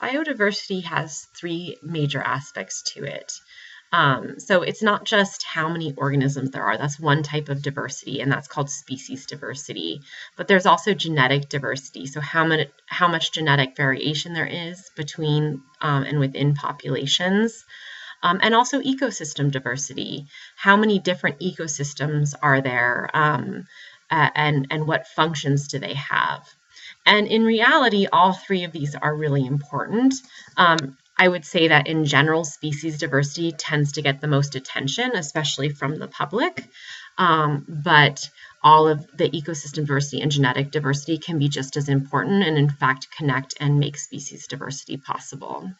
Biodiversity has three major aspects to it. So it's not just how many organisms there are. That's one type of diversity, and that's called species diversity. But there's also genetic diversity. So how much genetic variation there is between and within populations. And also ecosystem diversity. How many different ecosystems are there, and what functions do they have? And in reality, all three of these are really important. I would say that in general, species diversity tends to get the most attention, especially from the public. But all of the ecosystem diversity and genetic diversity can be just as important and, in fact, connect and make species diversity possible.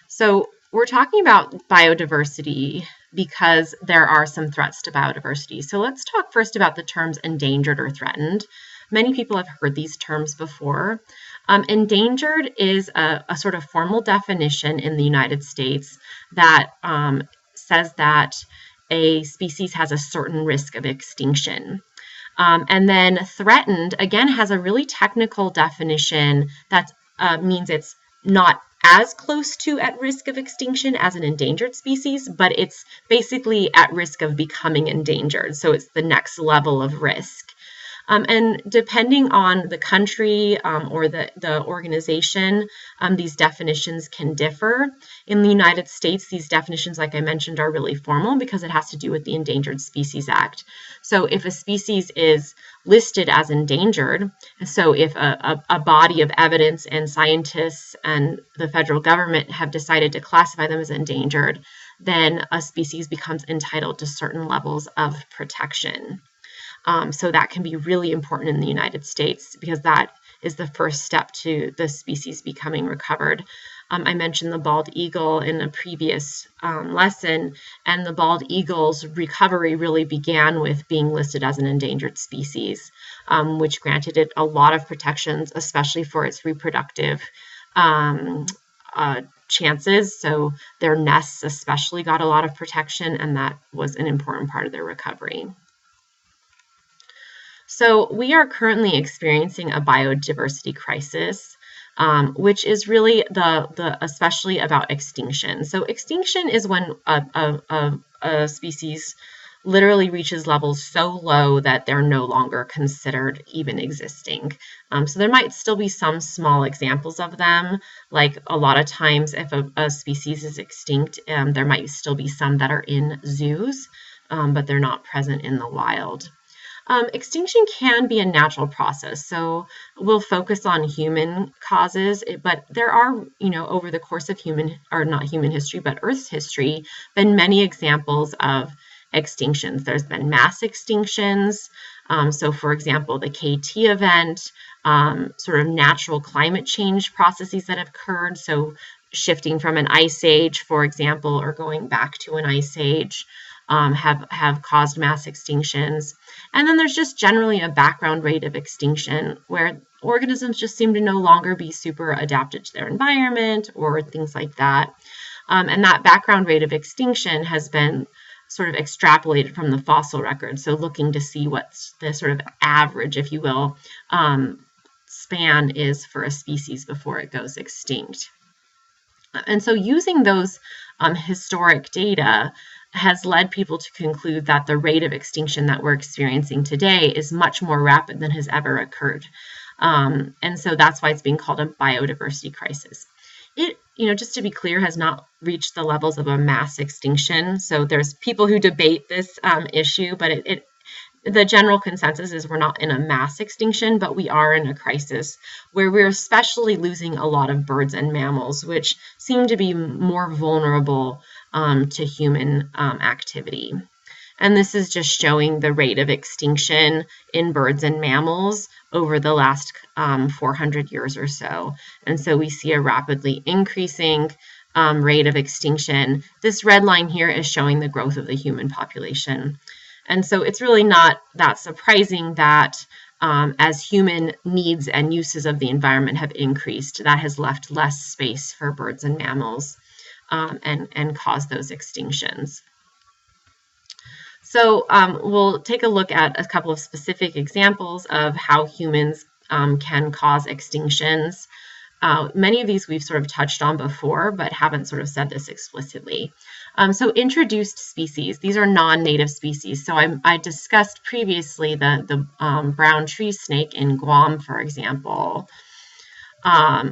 So we're talking about biodiversity because there are some threats to biodiversity. So let's talk first about the terms endangered or threatened. Many people have heard these terms before. Endangered is a sort of formal definition in the United States that says that a species has a certain risk of extinction. And then threatened, again, has a really technical definition that means it's not as close to at risk of extinction as an endangered species, but it's basically at risk of becoming endangered. So it's the next level of risk. And depending on the country or the organization, these definitions can differ. In the United States, these definitions, like I mentioned, are really formal because it has to do with the Endangered Species Act. So if a species is listed as endangered, so if a body of evidence and scientists and the federal government have decided to classify them as endangered, then a species becomes entitled to certain levels of protection. So that can be really important in the United States because that is the first step to the species becoming recovered. I mentioned the bald eagle in a previous lesson, and the bald eagle's recovery really began with being listed as an endangered species, which granted it a lot of protections, especially for its reproductive chances. So their nests especially got a lot of protection, and that was an important part of their recovery. So we are currently experiencing a biodiversity crisis, which is really especially about extinction. So extinction is when a species literally reaches levels so low that they're no longer considered even existing. So there might still be some small examples of them, like a lot of times if a species is extinct, there might still be some that are in zoos, but they're not present in the wild. Extinction can be a natural process, so we'll focus on human causes, but there are, over the course of not human history, but Earth's history, been many examples of extinctions. There's been mass extinctions, so for example, the KT event, sort of natural climate change processes that have occurred, so shifting from an ice age, for example, or going back to an ice age, have caused mass extinctions. And then there's just generally a background rate of extinction where organisms just seem to no longer be super adapted to their environment or things like that. And that background rate of extinction has been sort of extrapolated from the fossil record. So looking to see what's the sort of average, if you will, span is for a species before it goes extinct. And so using those historic data has led people to conclude that the rate of extinction that we're experiencing today is much more rapid than has ever occurred. And so that's why it's being called a biodiversity crisis. It, just to be clear, has not reached the levels of a mass extinction. So there's people who debate this issue, but the general consensus is we're not in a mass extinction, but we are in a crisis where we're especially losing a lot of birds and mammals, which seem to be more vulnerable to human activity. And this is just showing the rate of extinction in birds and mammals over the last 400 years or so. And so we see a rapidly increasing rate of extinction. This red line here is showing the growth of the human population. And so it's really not that surprising that as human needs and uses of the environment have increased, that has left less space for birds and mammals and caused those extinctions. So we'll take a look at a couple of specific examples of how humans can cause extinctions. Many of these we've sort of touched on before, but haven't sort of said this explicitly. So introduced species, these are non-native species. So I discussed previously the brown tree snake in Guam, for example.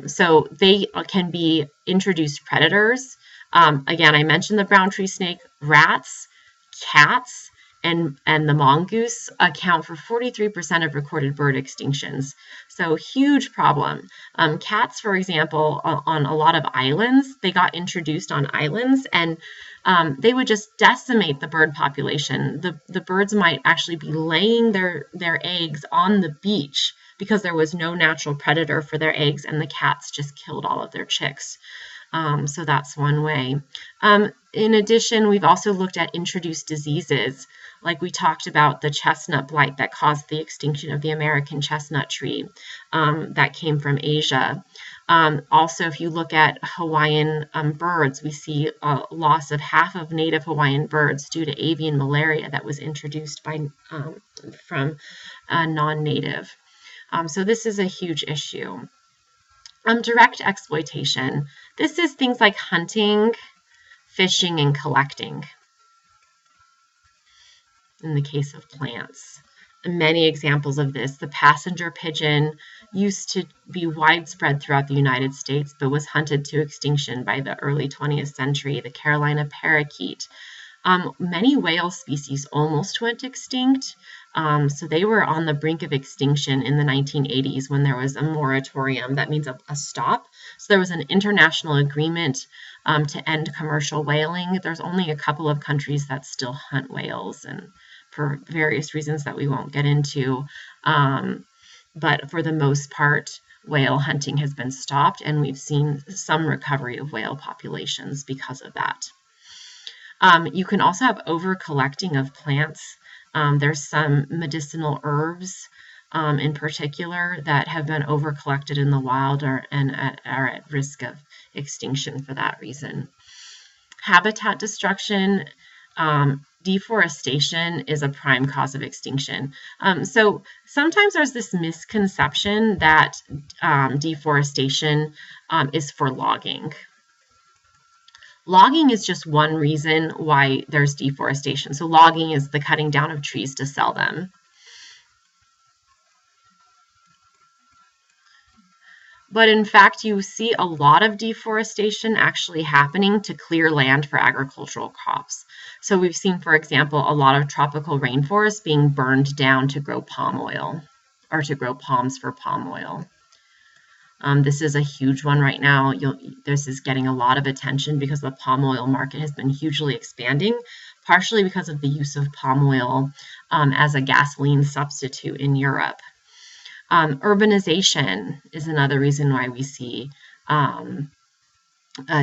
So they can be introduced predators. Again, I mentioned the brown tree snake. Rats, cats, and the mongoose account for 43% of recorded bird extinctions. So huge problem. Cats, for example, on a lot of islands, they got introduced on islands, and they would just decimate the bird population. The birds might actually be laying their eggs on the beach because there was no natural predator for their eggs, and the cats just killed all of their chicks. So that's one way. In addition, we've also looked at introduced diseases, like we talked about the chestnut blight that caused the extinction of the American chestnut tree that came from Asia. Also, if you look at Hawaiian birds, we see a loss of half of native Hawaiian birds due to avian malaria that was introduced from non-native. So this is a huge issue. Direct exploitation. This is things like hunting, fishing, and collecting. In the case of plants, many examples of this. The passenger pigeon used to be widespread throughout the United States, but was hunted to extinction by the early 20th century. The Carolina parakeet. Many whale species almost went extinct. So they were on the brink of extinction in the 1980s when there was a moratorium. That means a stop. So there was an international agreement to end commercial whaling. There's only a couple of countries that still hunt whales, and for various reasons that we won't get into. But for the most part, whale hunting has been stopped, and we've seen some recovery of whale populations because of that. You can also have over-collecting of plants. There's some medicinal herbs in particular that have been over-collected in the wild are at risk of extinction for that reason. Habitat destruction, deforestation is a prime cause of extinction. So sometimes there's this misconception that deforestation is for logging. Logging is just one reason why there's deforestation. So logging is the cutting down of trees to sell them. But in fact, you see a lot of deforestation actually happening to clear land for agricultural crops. So we've seen, for example, a lot of tropical rainforests being burned down to grow palm oil, or to grow palms for palm oil. This is a huge one right now. This is getting a lot of attention because the palm oil market has been hugely expanding, partially because of the use of palm oil as a gasoline substitute in Europe. Urbanization is another reason why we see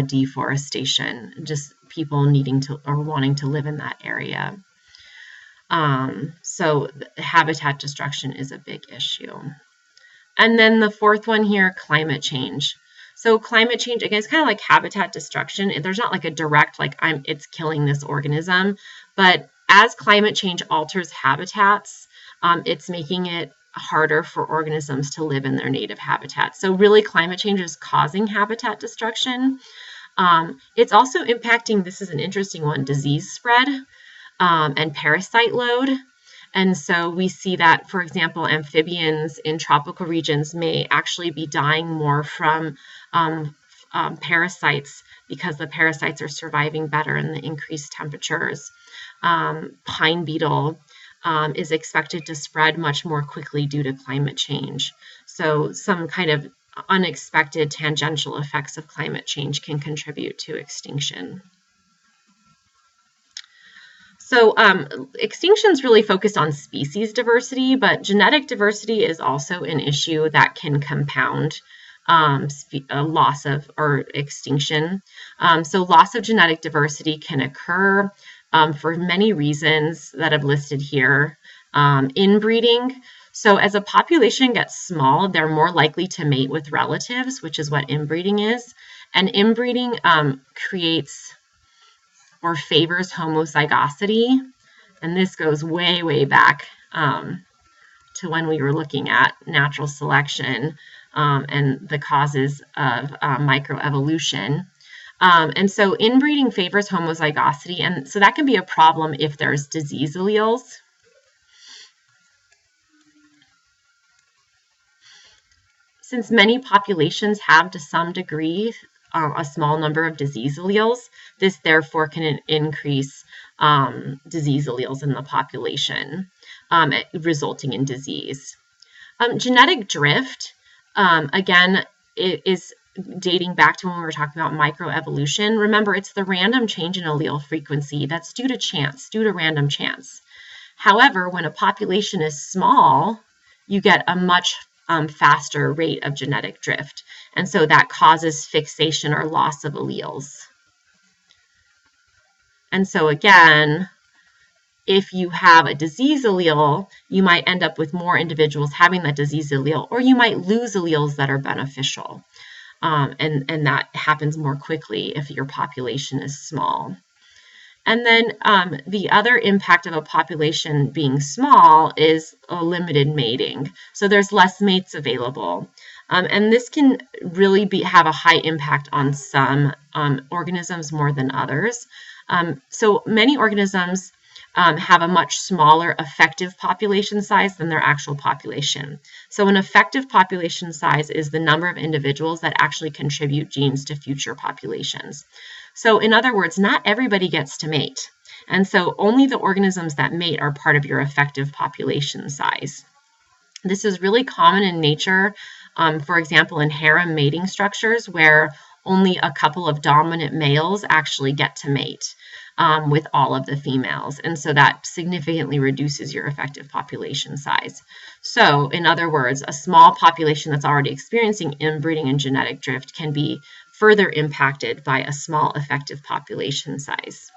deforestation, just people needing to or wanting to live in that area. So habitat destruction is a big issue. And then the fourth one here, climate change. So climate change, again, it's kind of like habitat destruction. There's not like a direct, it's killing this organism, but as climate change alters habitats, it's making it harder for organisms to live in their native habitat. So really climate change is causing habitat destruction. It's also impacting, this is an interesting one, disease spread and parasite load. And so we see that, for example, amphibians in tropical regions may actually be dying more from parasites because the parasites are surviving better in the increased temperatures. Pine beetle is expected to spread much more quickly due to climate change. So some kind of unexpected tangential effects of climate change can contribute to extinction. So extinctions really focused on species diversity, but genetic diversity is also an issue that can compound a loss of or extinction. So loss of genetic diversity can occur for many reasons that I've listed here. Inbreeding. So as a population gets small, they're more likely to mate with relatives, which is what inbreeding is. And inbreeding creates or favors homozygosity. And this goes way, way back to when we were looking at natural selection and the causes of microevolution. And so inbreeding favors homozygosity, and so that can be a problem if there's disease alleles. Since many populations have to some degree a small number of disease alleles, this therefore can increase disease alleles in the population, resulting in disease. Genetic drift, again, it is dating back to when we were talking about microevolution. Remember, it's the random change in allele frequency that's due to chance, due to random chance. However, when a population is small, you get a much faster rate of genetic drift. And so that causes fixation or loss of alleles. And so again, if you have a disease allele, you might end up with more individuals having that disease allele, or you might lose alleles that are beneficial. And that happens more quickly if your population is small. And then the other impact of a population being small is a limited mating. So there's less mates available. And this can really have a high impact on some organisms more than others. So many organisms have a much smaller effective population size than their actual population. So an effective population size is the number of individuals that actually contribute genes to future populations. So in other words, not everybody gets to mate. And so only the organisms that mate are part of your effective population size. This is really common in nature, for example, in harem mating structures where only a couple of dominant males actually get to mate with all of the females. And so that significantly reduces your effective population size. So in other words, a small population that's already experiencing inbreeding and genetic drift can be further impacted by a small effective population size.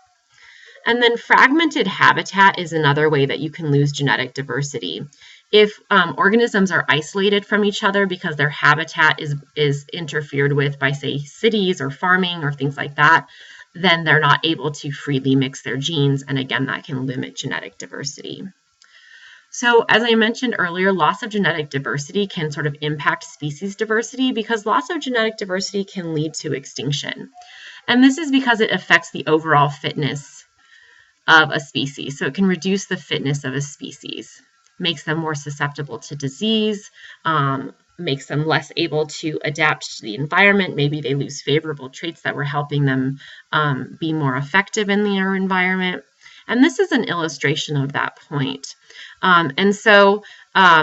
And then fragmented habitat is another way that you can lose genetic diversity. If organisms are isolated from each other because their habitat is interfered with by, say, cities or farming or things like that, then they're not able to freely mix their genes, and again, that can limit genetic diversity. So as I mentioned earlier, loss of genetic diversity can sort of impact species diversity because loss of genetic diversity can lead to extinction. And this is because it affects the overall fitness of a species. So it can reduce the fitness of a species, makes them more susceptible to disease, makes them less able to adapt to the environment. Maybe they lose favorable traits that were helping them be more effective in their environment. And this is an illustration of that point. And so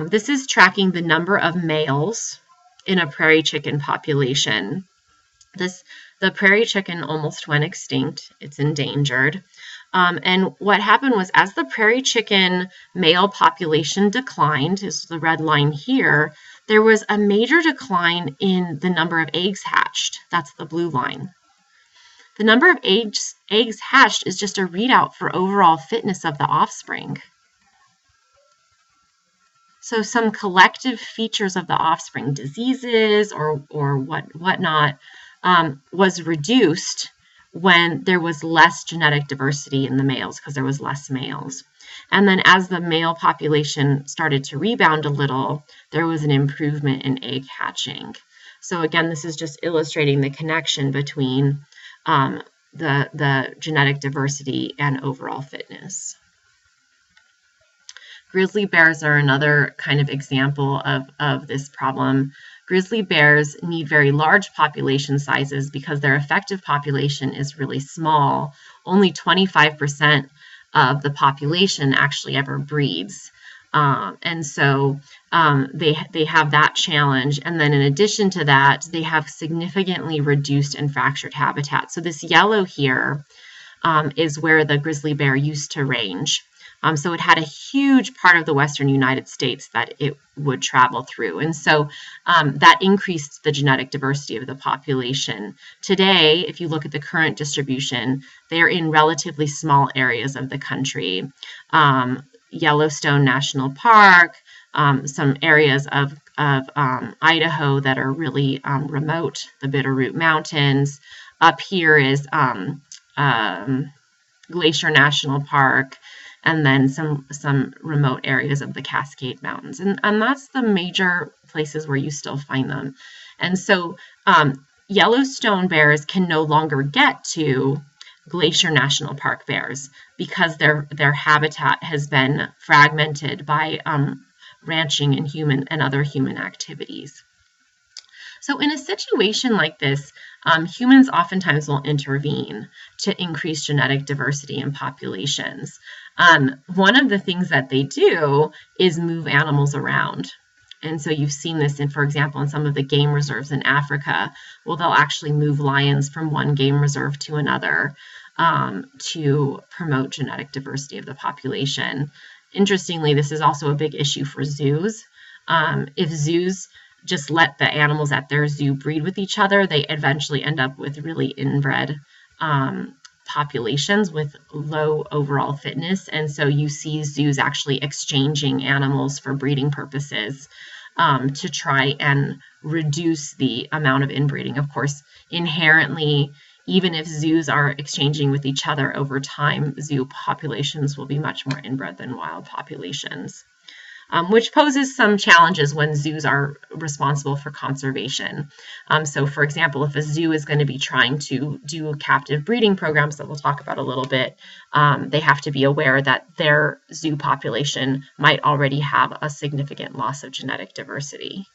this is tracking the number of males in a prairie chicken population. The prairie chicken almost went extinct. It's endangered. And what happened was, as the prairie chicken male population declined, is the red line here, there was a major decline in the number of eggs hatched. That's the blue line. The number of eggs hatched is just a readout for overall fitness of the offspring. So some collective features of the offspring, diseases or whatnot, was reduced when there was less genetic diversity in the males because there was less males. And then as the male population started to rebound a little, there was an improvement in egg hatching. So again, this is just illustrating the connection between the genetic diversity and overall fitness. Grizzly bears are another kind of example of this problem. Grizzly bears need very large population sizes because their effective population is really small. Only 25% of the population actually ever breeds. And so they have that challenge. And then in addition to that, they have significantly reduced and fractured habitat. So this yellow here is where the grizzly bear used to range. So it had a huge part of the western United States that it would travel through. And so that increased the genetic diversity of the population. Today, if you look at the current distribution, they're in relatively small areas of the country. Yellowstone National Park, some areas of Idaho that are really remote, the Bitterroot Mountains. Up here is Glacier National Park. and then some remote areas of the Cascade Mountains. And that's the major places where you still find them. And so Yellowstone bears can no longer get to Glacier National Park bears because their habitat has been fragmented by ranching and other human activities. So in a situation like this, humans oftentimes will intervene to increase genetic diversity in populations. One of the things that they do is move animals around. And so you've seen this for example, in some of the game reserves in Africa. Well, they'll actually move lions from one game reserve to another to promote genetic diversity of the population. Interestingly, this is also a big issue for zoos. If zoos just let the animals at their zoo breed with each other, they eventually end up with really inbred populations with low overall fitness. And so you see zoos actually exchanging animals for breeding purposes to try and reduce the amount of inbreeding. Of course, inherently, even if zoos are exchanging with each other over time, zoo populations will be much more inbred than wild populations. Which poses some challenges when zoos are responsible for conservation. So for example, if a zoo is going to be trying to do captive breeding programs that we'll talk about a little bit, they have to be aware that their zoo population might already have a significant loss of genetic diversity.